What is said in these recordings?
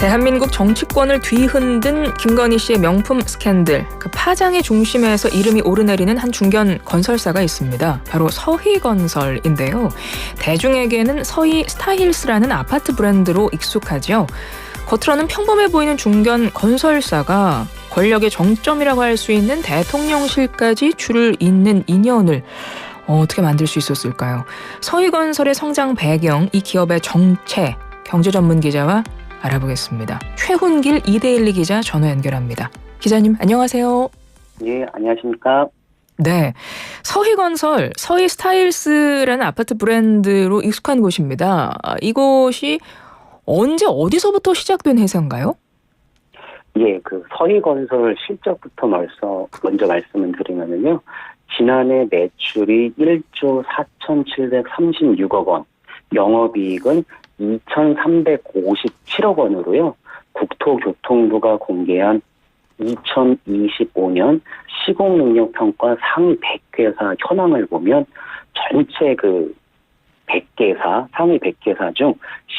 대한민국 정치권을 뒤흔든 김건희 씨의 명품 스캔들, 그 파장의 중심에서 이름이 오르내리는 한 중견 건설사가 있습니다. 바로 서희건설인데요. 대중에게는 서희 스타힐스라는 아파트 브랜드로 익숙하죠. 겉으로는 평범해 보이는 중견 건설사가 권력의 정점이라고 할 수 있는 대통령실까지 줄을 잇는 인연을 어떻게 만들 수 있었을까요? 서희건설의 성장 배경, 이 기업의 정체, 경제전문기자와 알아보겠습니다. 최훈길 이데일리 기자 전화 연결합니다. 기자님 안녕하세요. 예, 안녕하십니까. 네, 서희건설, 서희스타일스라는 아파트 브랜드로 익숙한 곳입니다. 이곳이 언제 어디서부터 시작된 회사인가요? 예, 서희건설 실적부터 먼저 말씀을 드리면요. 지난해 매출이 1조 4,736억 원, 영업이익은 2,357억 원으로요. 국토교통부가 공개한 2025년 시공능력평가 상위 100개사 현황을 보면 전체 100개사, 상위 100개사 중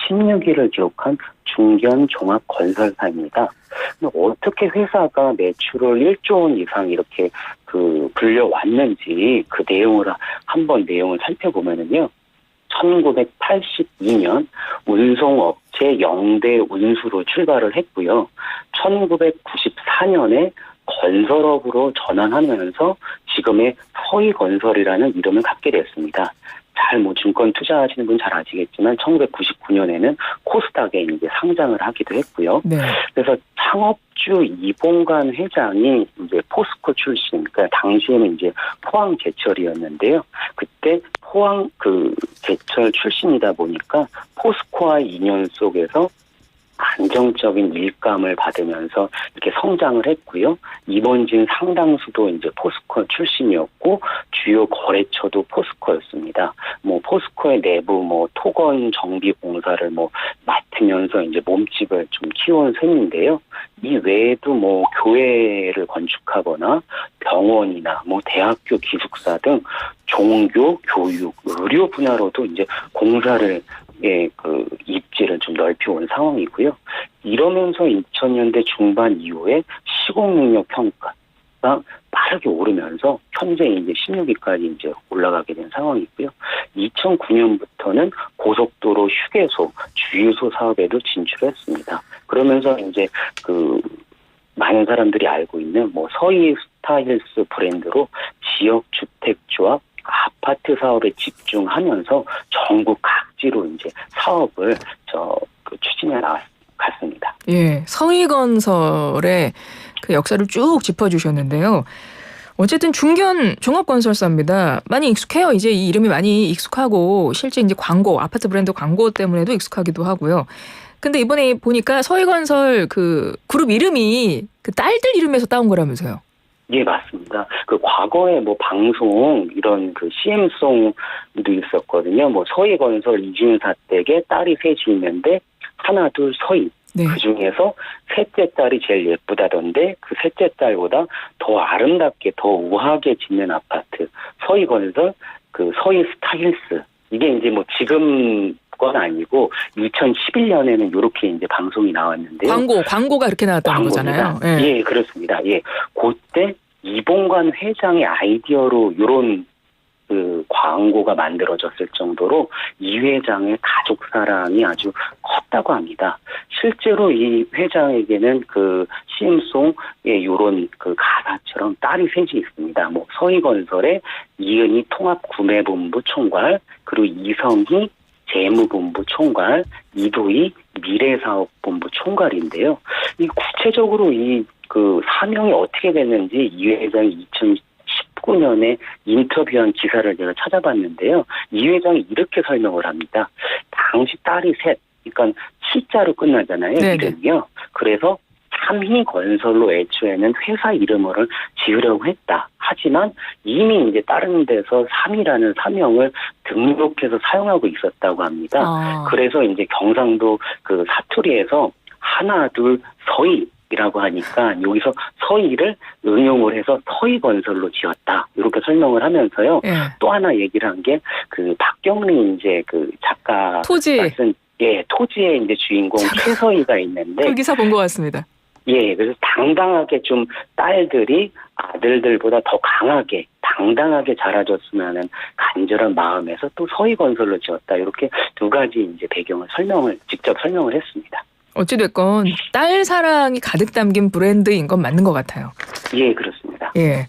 16위를 기록한 중견 종합 건설사입니다. 어떻게 회사가 매출을 1조 원 이상 이렇게 불려왔는지 그 내용을 한번 살펴보면은요. 1982년 운송업체 영대 운수로 출발을 했고요. 1994년에 건설업으로 전환하면서 지금의 서희건설이라는 이름을 갖게 됐습니다. 증권 투자하시는 분 잘 아시겠지만 1999년에는 코스닥에 이제 상장을 하기도 했고요. 네. 그래서 창업주 이봉관 회장이 이제 포스코 출신, 그러니까 당시에는 이제 포항 제철이었는데요. 그때 포항 제철 출신이다 보니까 포스코와의 인연 속에서 안정적인 일감을 받으면서 이렇게 성장을 했고요. 임원진 상당수도 이제 포스코 출신이었고 주요 거래처도 포스코였습니다. 포스코의 내부 토건 정비 공사를 맡으면서 이제 몸집을 좀 키워온 셈인데요. 이 외에도 교회를 건축하거나 병원이나 대학교 기숙사 등 종교, 교육, 의료 분야로도 이제 공사를 입지를 좀 넓혀온 상황이고요. 이러면서 2000년대 중반 이후에 시공능력 평가가 빠르게 오르면서 현재 이제 16위까지 이제 올라가게 된 상황이고요. 2009년부터는 고속도로 휴게소, 주유소 사업에도 진출했습니다. 그러면서 이제 많은 사람들이 알고 있는 서희 스타일스 브랜드로 지역 주택조합 아파트 사업에 집중하면서 전국 각지로 이제 사업을 추진해 나갔습니다. 예, 서희건설의 역사를 쭉 짚어주셨는데요. 어쨌든 중견 종합건설사입니다. 많이 익숙해요. 이제 이 이름이 많이 익숙하고 실제 이제 광고, 아파트 브랜드 광고 때문에도 익숙하기도 하고요. 근데 이번에 보니까 서희건설 그룹 이름이 딸들 이름에서 따온 거라면서요? 예, 맞습니다. 과거에 방송, 이런 CM송도 있었거든요. 서희건설 이준사 댁에 딸이 셋이 있는데, 하나, 둘, 서희. 네. 그 중에서 셋째 딸이 제일 예쁘다던데, 그 셋째 딸보다 더 아름답게, 더 우아하게 짓는 아파트. 서희건설, 서희 스타일스. 이게 이제 지금 건 아니고 2011년에는 이렇게 이제 방송이 나왔는데요. 광고가 이렇게 나왔다는 거잖아요. 예. 예, 그렇습니다. 예, 그때 이봉관 회장의 아이디어로 이런 광고가 만들어졌을 정도로 이 회장의 가족 사랑이 아주 컸다고 합니다. 실제로 이 회장에게는 CM송의 이런 가사처럼 딸이 셋이 있습니다. 서희건설의 이은희 통합구매본부 총괄, 그리고 이성희 재무본부 총괄, 이도희 미래사업본부 총괄인데요. 이 구체적으로 사명이 어떻게 됐는지 이 회장이 2019년에 인터뷰한 기사를 제가 찾아봤는데요. 이 회장이 이렇게 설명을 합니다. 당시 딸이 셋, 그러니까 7자로 끝나잖아요. 이름이요. 그래서 삼희건설로 애초에는 회사 이름을 지으려고 했다. 하지만 이미 이제 다른 데서 삼희라는 사명을 등록해서 사용하고 있었다고 합니다. 그래서 이제 경상도 사투리에서 하나, 둘, 서희라고 하니까 여기서 서희를 응용을 해서 서희건설로 지었다. 이렇게 설명을 하면서요. 또 하나 얘기를 한 게 박경리 이제 작가 토지. 쓴 예, 토지의 이제 주인공 최서희가 있는데 그 기사 본 것 같습니다. 예, 그래서 당당하게 좀 딸들이 아들들보다 더 강하게 당당하게 자라줬으면 하는 간절한 마음에서 또 서희건설로 지었다. 이렇게 두 가지 이제 배경을 직접 설명을 했습니다. 어찌됐건 딸 사랑이 가득 담긴 브랜드인 건 맞는 것 같아요. 예, 그렇습니다. 예.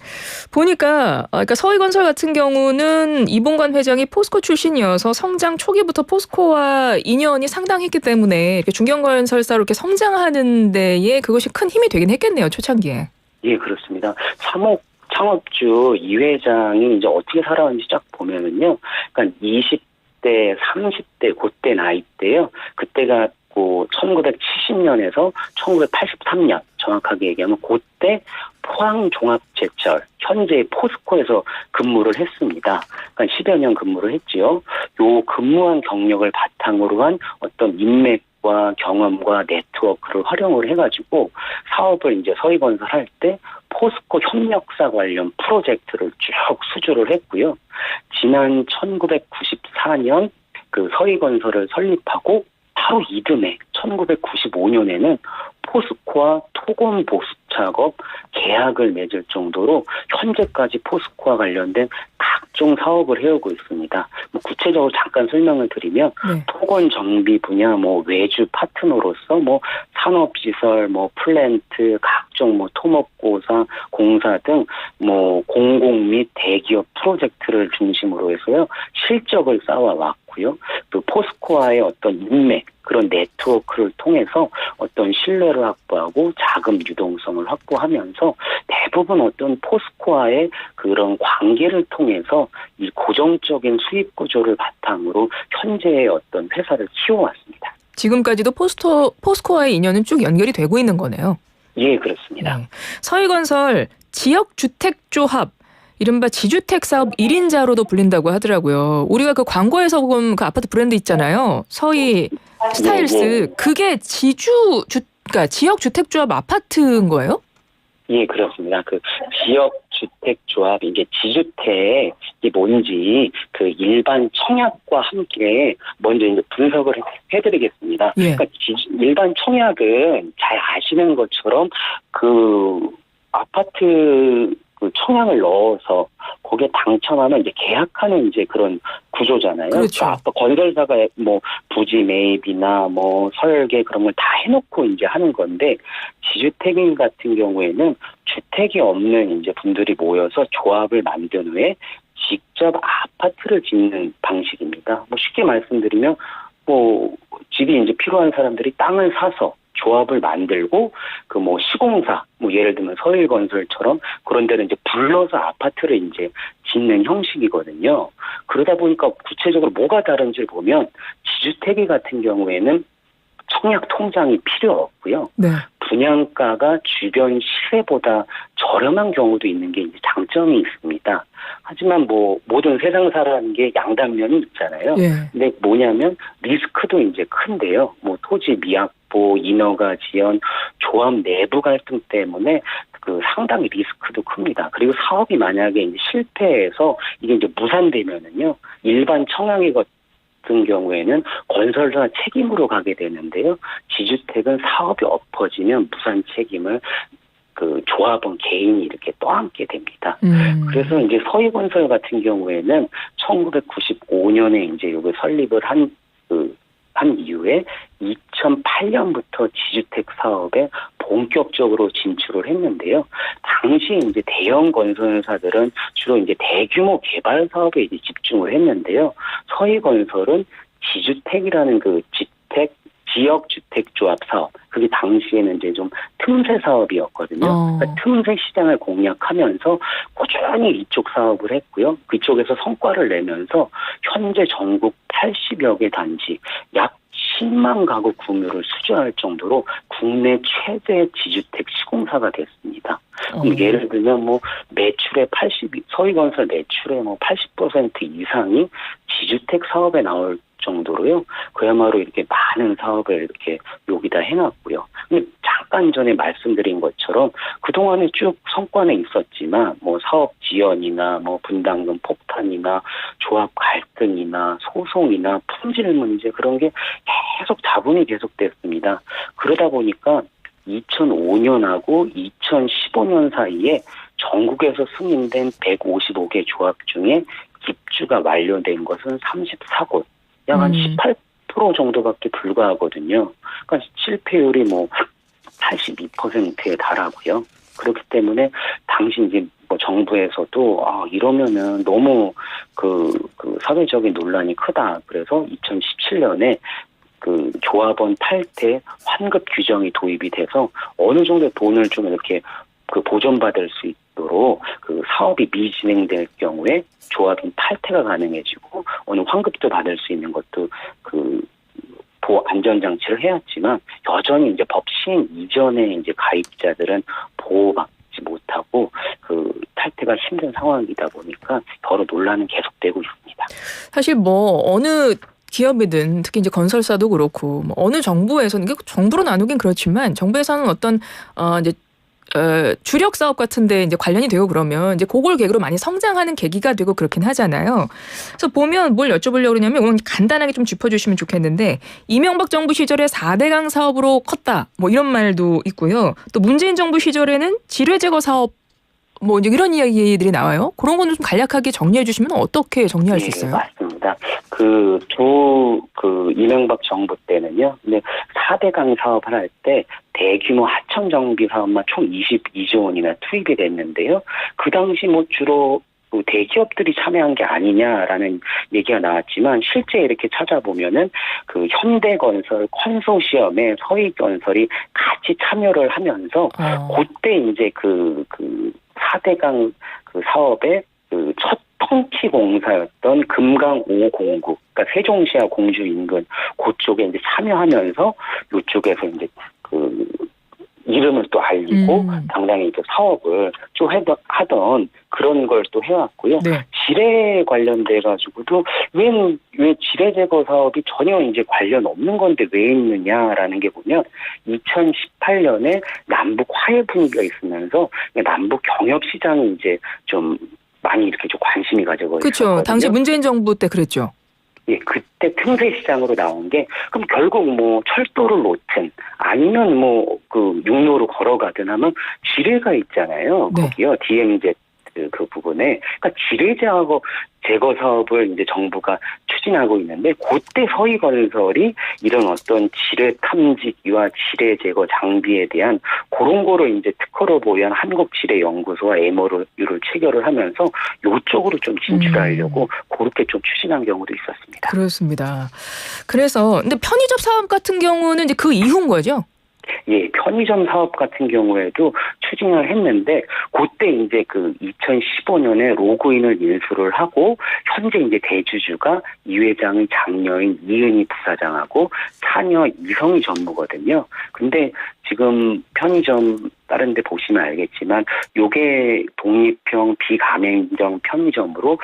보니까, 그러니까 서희건설 같은 경우는 이봉관 회장이 포스코 출신이어서 성장 초기부터 포스코와 인연이 상당했기 때문에 이렇게 중견건설사로 이렇게 성장하는 데에 그것이 큰 힘이 되긴 했겠네요, 초창기에. 예, 그렇습니다. 창업주 이 회장이 이제 어떻게 살아왔는지 쫙 보면은요. 그러니까 20대, 30대 그때 나이 때요. 그때가 1970년에서 1983년 정확하게 얘기하면 그때 포항종합제철 현재 포스코에서 근무를 했습니다. 그러니까 10여 년 근무를 했지요. 요 근무한 경력을 바탕으로 한 어떤 인맥과 경험과 네트워크를 활용을 해가지고 사업을 이제 서희건설 할 때 포스코 협력사 관련 프로젝트를 쭉 수주를 했고요. 지난 1994년 그 서희건설을 설립하고 바로 이듬해 1995년에는 포스코와 토건 보수 작업 계약을 맺을 정도로 현재까지 포스코와 관련된 각종 사업을 해오고 있습니다. 구체적으로 잠깐 설명을 드리면 토건 정비 분야, 외주 파트너로서 산업시설, 플랜트, 각종 토목고사, 공사 등 공공 및 대기업 프로젝트를 중심으로 해서요 실적을 쌓아왔고요. 또 포스코와의 어떤 인맥 그런 네트워크를 통해서 어떤 신뢰를 확보하고 자금 유동성을 확보하면서 대부분 어떤 포스코와의 그런 관계를 통해서 이 고정적인 수입 구조를 바탕으로 현재의 어떤 회사를 키워왔습니다. 지금까지도 포스코와의 인연은 쭉 연결이 되고 있는 거네요. 예, 그렇습니다. 네. 서희건설 지역주택조합 이른바 지주택 사업 1인자로도 불린다고 하더라고요. 우리가 그 광고에서 본 그 아파트 브랜드 있잖아요. 서희 스타일스. 그게 그러니까 지역주택조합 아파트인 거예요? 예, 그렇습니다. 그 지역주택조합, 이게 지주택이 뭔지 그 일반 청약과 함께 먼저 이제 분석을 해드리겠습니다. 예. 그러니까 일반 청약은 잘 아시는 것처럼 그 아파트 그 청약을 넣어서 거기에 당첨하면 이제 계약하는 이제 그런 구조잖아요. 그렇죠. 아까 건설사가 부지 매입이나 설계 그런 걸 다 해놓고 이제 하는 건데 지주택인 같은 경우에는 주택이 없는 이제 분들이 모여서 조합을 만든 후에 직접 아파트를 짓는 방식입니다. 쉽게 말씀드리면 집이 이제 필요한 사람들이 땅을 사서 조합을 만들고 시공사 예를 들면 서일건설처럼 그런 데는 이제 불러서 아파트를 이제 짓는 형식이거든요. 그러다 보니까 구체적으로 뭐가 다른지를 보면 지주택이 같은 경우에는 청약 통장이 필요 없고요. 네. 분양가가 주변 시세보다 저렴한 경우도 있는 게 이제 장점이 있습니다. 하지만 모든 세상사라는 게 양단면이 있잖아요. 예. 근데 뭐냐면 리스크도 이제 큰데요. 토지 미확보, 인허가 지연, 조합 내부 갈등 때문에 그 상당히 리스크도 큽니다. 그리고 사업이 만약에 이제 실패해서 이게 이제 무산되면은요, 일반 청약이 같은 경우에는 건설사 책임으로 가게 되는데요. 지주택은 사업이 엎어지면 무산 책임을 그 조합원 개인이 이렇게 떠안게 됩니다. 그래서 이제 서희건설 같은 경우에는 1995년에 이제 요거 설립을 한 이후에 2008년부터 지주택 사업에 본격적으로 진출을 했는데요. 당시 이제 대형 건설사들은 주로 이제 대규모 개발 사업에 이제 집중을 했는데요. 서희건설은 지주택이라는 그 지역주택조합 사업, 그게 당시에는 이제 좀 틈새 사업이었거든요. 그러니까 틈새 시장을 공략하면서 꾸준히 이쪽 사업을 했고요. 그쪽에서 성과를 내면서 현재 전국 80여 개 단지, 약 10만 가구 구묘를 수주할 정도로 국내 최대 지주택 시공사가 됐습니다. 그럼 예를 들면 매출의 서희건설 매출의 80% 이상이 지주택 사업에 나올 정도로요. 그야말로 이렇게 많은 사업을 이렇게 여기다 해놨고요. 근데 잠깐 전에 말씀드린 것처럼 그동안에 쭉 성과는 있었지만 뭐 사업 지연이나 뭐 분담금 폭탄이나 조합 갈등이나 소송이나 품질 문제 그런 게 계속 자본이 계속됐습니다. 그러다 보니까 2005년하고 2015년 사이에 전국에서 승인된 155개 조합 중에 입주가 완료된 것은 34곳, 약 한 18% 정도밖에 불과하거든요. 그러니까 실패율이 뭐 82%에 달하고요. 그렇기 때문에 당시 이제 뭐 정부에서도 이러면은 너무 그 사회적인 논란이 크다. 그래서 2017년에 그 조합원 탈퇴 환급 규정이 도입이 돼서 어느 정도 돈을 좀 이렇게 그 보전받을 수 있도록 그 사업이 미진행될 경우에 조합인 탈퇴가 가능해지고 어느 환급도 받을 수 있는 것도 그 보호 안전장치를 해왔지만 여전히 이제 법 시행 이전에 이제 가입자들은 보호받지 못하고 그 탈퇴가 힘든 상황이다 보니까 여러 논란은 계속되고 있습니다. 사실 뭐 어느 기업이든 특히 이제 건설사도 그렇고 뭐 어느 정부에서는 이게 정부로 나누긴 그렇지만 정부에서는 어떤 이제 주력 사업 같은데 이제 관련이 되고 그러면 이제 그걸 계기로 많이 성장하는 계기가 되고 그렇긴 하잖아요. 그래서 보면 뭘 여쭤보려고 그러냐면 오늘 간단하게 좀 짚어주시면 좋겠는데 이명박 정부 시절에 4대강 사업으로 컸다 뭐 이런 말도 있고요. 또 문재인 정부 시절에는 지뢰 제거 사업 뭐 이제 이런 이야기들이 나와요. 그런 거는 좀 간략하게 정리해 주시면 어떻게 정리할 수 있어요? 맞습니다. 이명박 정부 때는요. 근데 4대강 사업을 할 때 대규모 하천 정비 사업만 총 22조 원이나 투입이 됐는데요. 그 당시 뭐 주로 대기업들이 참여한 게 아니냐라는 얘기가 나왔지만 실제 이렇게 찾아보면은 그 현대건설 컨소시엄에 서희건설이 같이 참여를 하면서 그때 이제 그 4대강 그 사업의 그 첫 통치 공사였던 금강 5공구, 그러니까 세종시와 공주 인근 그쪽에 이제 참여하면서 이쪽에서 이제 그 이름을 또 알리고 당당히 이제 사업을 좀 하던 그런 걸 또 해왔고요. 네. 지뢰 관련돼 가지고도 왜 지뢰 제거 사업이 전혀 이제 관련 없는 건데 왜 있느냐라는 게 보면 2018년에 남북 화해 분위기가 있으면서 남북 경협 시장이 이제 좀 많이 이렇게 좀 관심이 가지고 있었거든요. 그렇죠. 당시 문재인 정부 때 그랬죠. 예, 그때 틈새 시장으로 나온 게 그럼 결국 뭐 철도를 놓든 아니면 뭐 그 육로로 걸어가든 하면 지뢰가 있잖아요. 네. 거기요. DMZ 그 부분에 그러니까 지뢰 제거 사업을 이제 정부가 추진하고 있는데 그때 서희건설이 이런 어떤 지뢰 탐지기와 지뢰 제거 장비에 대한 그런 거를 이제 특허로 보유한 한국지뢰연구소와 MOU를 체결을 하면서 이쪽으로 좀 진출하려고 그렇게 좀 추진한 경우도 있었습니다. 그렇습니다. 그래서 근데 편의점 사업 같은 경우는 이제 그 이후인 거죠? 예, 편의점 사업 같은 경우에도 추진을 했는데 그때 이제 그 2015년에 로그인을 인수를 하고 현재 이제 대주주가 이 회장의 장녀인 이은희 부사장하고 차녀 이성희 전무거든요. 근데 지금 편의점 다른 데 보시면 알겠지만 요게 독립형 비가맹점 편의점으로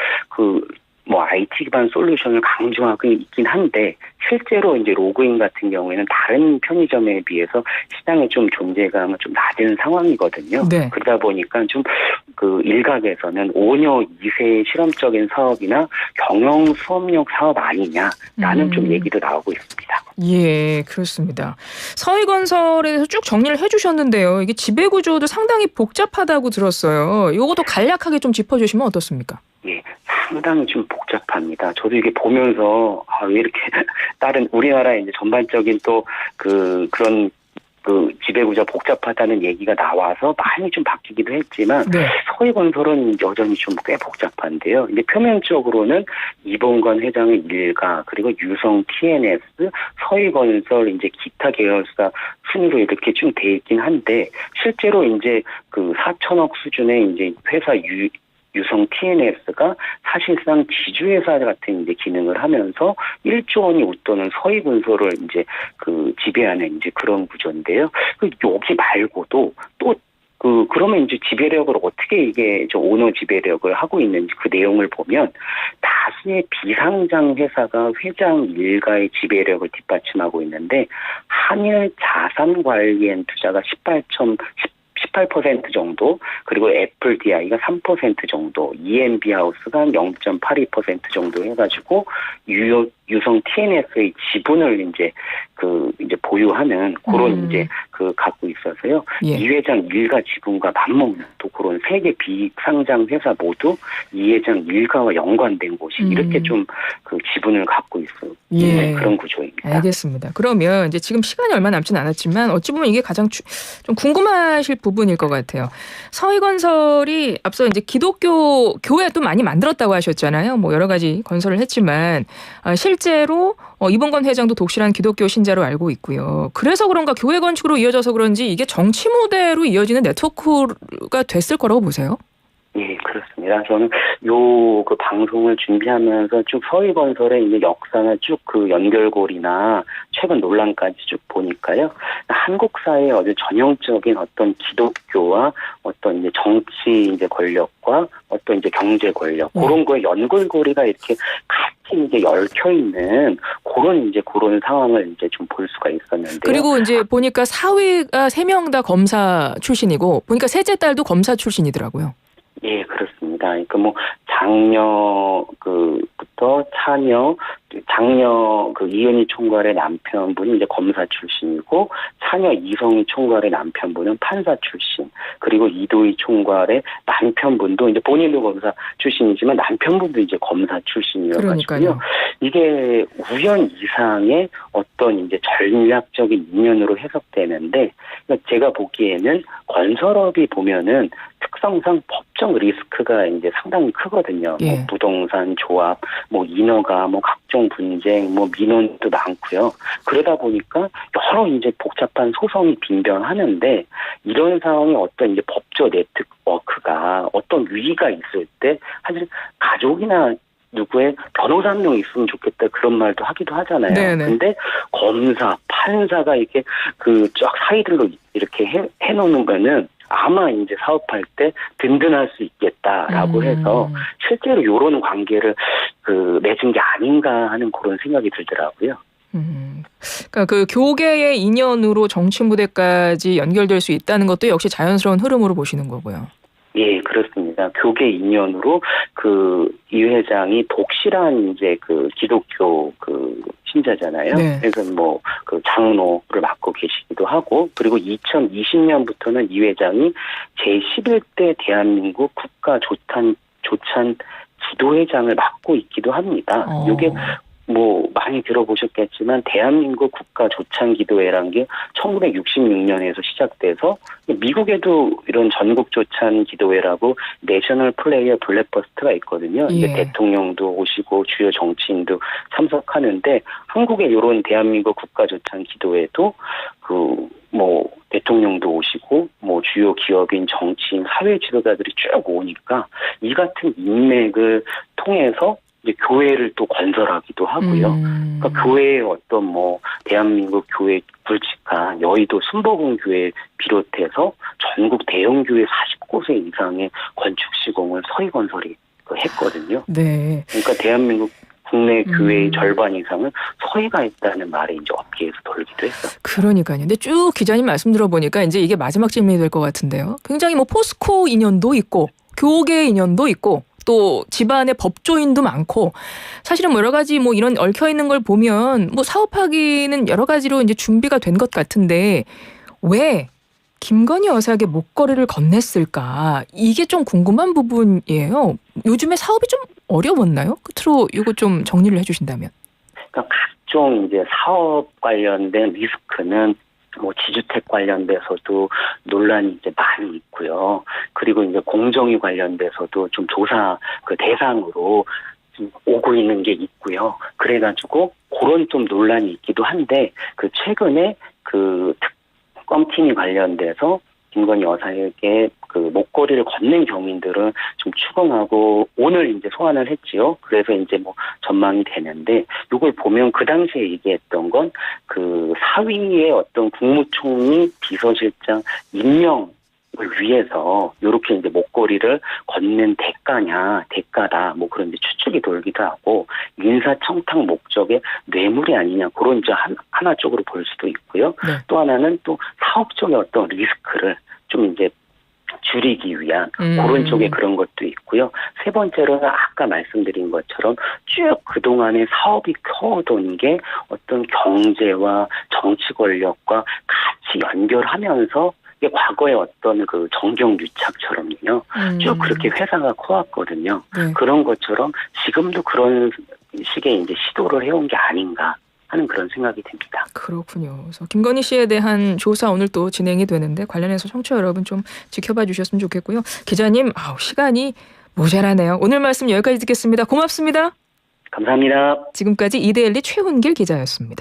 뭐 IT 기반 솔루션을 강조하고 있긴 한데 실제로 이제 로그인 같은 경우에는 다른 편의점에 비해서 시장에 좀 존재감은 좀 낮은 상황이거든요. 네. 그러다 보니까 좀 그 일각에서는 5녀 2세의 실험적인 사업이나 경영 수업용 사업 아니냐라는 좀 얘기도 나오고 있습니다. 예, 그렇습니다. 서희건설에 대해서 쭉 정리를 해주셨는데요. 이게 지배구조도 상당히 복잡하다고 들었어요. 이것도 간략하게 좀 짚어주시면 어떻습니까? 예, 상당히 좀 복잡합니다. 저도 이게 보면서 왜 이렇게 다른 우리나라의 이제 전반적인 또 그런 지배구조 복잡하다는 얘기가 나와서 많이 좀 바뀌기도 했지만 네. 서희건설은 여전히 좀 꽤 복잡한데요. 이제 표면적으로는 이봉건 회장의 일가 그리고 유성 TNS, 서희건설 이제 기타 계열사 순으로 이렇게 좀 돼 있긴 한데 실제로 이제 그 4천억 수준의 이제 회사 유성 TNS가 사실상 지주회사 같은 이제 기능을 하면서 1조 원이 웃도는 서희건설을 이제 그 지배하는 이제 그런 구조인데요. 여기 말고도 또 그러면 이제 지배력을 어떻게 이게 오너 지배력을 하고 있는지 그 내용을 보면 다수의 비상장 회사가 회장 일가의 지배력을 뒷받침하고 있는데 한일 자산 관리엔 투자가 18% 정도, 그리고 애플 DI가 3% 정도, EMB 하우스가 한 0.82% 정도 해가지고 유성 TNS의 지분을 이제 보유하는 그런 이제 갖고 있어서요. 예. 이 회장 일가 지분과 맞먹는 또 그런 세계 비상장 회사 모두 이 회장 일가와 연관된 곳이 이렇게 좀 그 지분을 갖고 있는 예. 그런 구조입니다. 알겠습니다. 그러면 이제 지금 시간이 얼마 남진 않았지만 어찌 보면 이게 가장 좀 궁금하실 부분일 것 같아요. 서희건설이 앞서 이제 기독교 교회 또 많이 만들었다고 하셨잖아요. 뭐 여러 가지 건설을 했지만 실제로 이봉건 회장도 독실한 기독교 신자로 알고 있고요. 그래서 그런가 교회 건축으로 이어져서 그런지 이게 정치 무대로 이어지는 네트워크가 됐을 거라고 보세요? 예, 그렇습니다. 저는 그 방송을 준비하면서 쭉 서희건설의 이제 역사나 쭉 그 연결고리나 최근 논란까지 쭉 보니까요. 한국 사회의 아주 전형적인 어떤 기독교와 어떤 이제 정치 이제 권력과 어떤 이제 경제 권력, 그런 거에 연결고리가 이렇게 같이 이제 얽혀 있는 그런 상황을 이제 좀 볼 수가 있었는데요. 그리고 이제 보니까 사위가 3명 다 검사 출신이고 보니까 셋째 딸도 검사 출신이더라고요. 예, 그렇습니다. 그러니까 뭐 부터 장녀 이은희 총괄의 남편분이 이제 검사 출신이고, 차녀 이성희 총괄의 남편분은 판사 출신, 그리고 이도희 총괄의 남편분도 이제 본인도 검사 출신이지만 남편분도 이제 검사 출신이어가지고요. 이게 우연 이상의 어떤 이제 전략적인 인연으로 해석되는데, 그러니까 제가 보기에는 건설업이 보면은 특성상 법적 리스크가 이제 상당히 크거든요. 예. 뭐 부동산 조합, 뭐 인허가, 뭐 각종 분쟁, 뭐 민원도 많고요. 그러다 보니까 여러 이제 복잡한 소송이 빈번하는데, 이런 상황에 어떤 이제 법적 네트워크가 어떤 위기가 있을 때 사실 가족이나 누구의 변호사 한 명 있으면 좋겠다 그런 말도 하기도 하잖아요. 네네. 근데 검사, 판사가 이렇게 쫙 사이들로 이렇게 해놓는 거는 아마 이제 사업할 때 든든할 수 있겠다라고 해서 실제로 이런 관계를 맺은 게 아닌가 하는 그런 생각이 들더라고요. 그러니까 그 교계의 인연으로 정치 무대까지 연결될 수 있다는 것도 역시 자연스러운 흐름으로 보시는 거고요. 예, 그렇습니다. 교계 인연으로 이 회장이 독실한 이제 기독교 신자잖아요. 네. 그래서 장로를 맡고 계시기도 하고, 그리고 2020년부터는 이 회장이 제11대 대한민국 국가 조찬 지도회장을 맡고 있기도 합니다. 이게 많이 들어보셨겠지만 대한민국 국가 조찬 기도회라는 게 1966년에서 시작돼서 미국에도 이런 전국 조찬 기도회라고 내셔널 플레이어 블랙버스트가 있거든요. 예. 이제 대통령도 오시고 주요 정치인도 참석하는데, 한국의 이런 대한민국 국가 조찬 기도회도 대통령도 오시고 주요 기업인, 정치인, 사회 지도자들이 쭉 오니까 이 같은 인맥을 통해서 이제 교회를 또 건설하기도 하고요. 그러니까 교회의 어떤 대한민국 교회 굵직한 여의도 순복음 교회 비롯해서 전국 대형 교회 40곳에 이상의 건축 시공을 서희건설이 했거든요. 네. 그러니까 대한민국 국내 교회의 절반 이상은 서희가 했다는 말이 이제 업계에서 돌기도 했어요. 그러니까요. 근데 쭉 기자님 말씀 들어보니까 이제 이게 마지막 질문이 될 것 같은데요. 굉장히 포스코 인연도 있고 교계 인연도 있고 또 집안의 법조인도 많고, 사실은 여러 가지 이런 얽혀 있는 걸 보면 사업하기는 여러 가지로 이제 준비가 된 것 같은데 왜 김건희 여사에게 목걸이를 건넸을까? 이게 좀 궁금한 부분이에요. 요즘에 사업이 좀 어려웠나요? 끝으로 이거 좀 정리를 해주신다면. 그러니까 각종 이제 사업 관련된 리스크는 지주택 관련돼서도 논란이 이제 많이 있고요. 그리고 이제 공정위 관련돼서도 좀 조사 대상으로 좀 오고 있는 게 있고요. 그래가지고 그런 좀 논란이 있기도 한데, 최근에 특검팀이 관련돼서 김건희 여사에게 목걸이를 건넨 경위들은 좀 추궁하고 오늘 이제 소환을 했지요. 그래서 이제 전망이 되는데, 이걸 보면 그 당시에 얘기했던 건 사위의 어떤 국무총리 비서실장 임명 위해서 이렇게 이제 목걸이를 걷는 대가다, 뭐 그런 이제 추측이 돌기도 하고, 인사청탁 목적의 뇌물이 아니냐, 그런 이제 하나 쪽으로 볼 수도 있고요. 네. 또 하나는 또 사업적인 어떤 리스크를 좀 이제 줄이기 위한 그런 쪽에 그런 것도 있고요. 세 번째로는 아까 말씀드린 것처럼 쭉 그동안에 사업이 커오던 게 어떤 경제와 정치 권력과 같이 연결하면서 이게 과거의 어떤 그 정경유착처럼요. 쭉 그렇게 회사가 커왔거든요. 네. 그런 것처럼 지금도 그런 식의 이제 시도를 해온 게 아닌가 하는 그런 생각이 듭니다. 그렇군요. 그래서 김건희 씨에 대한 조사 오늘 또 진행이 되는데 관련해서 청취자 여러분 좀 지켜봐 주셨으면 좋겠고요. 기자님, 시간이 모자라네요. 오늘 말씀 여기까지 듣겠습니다. 고맙습니다. 감사합니다. 지금까지 이데일리 최훈길 기자였습니다.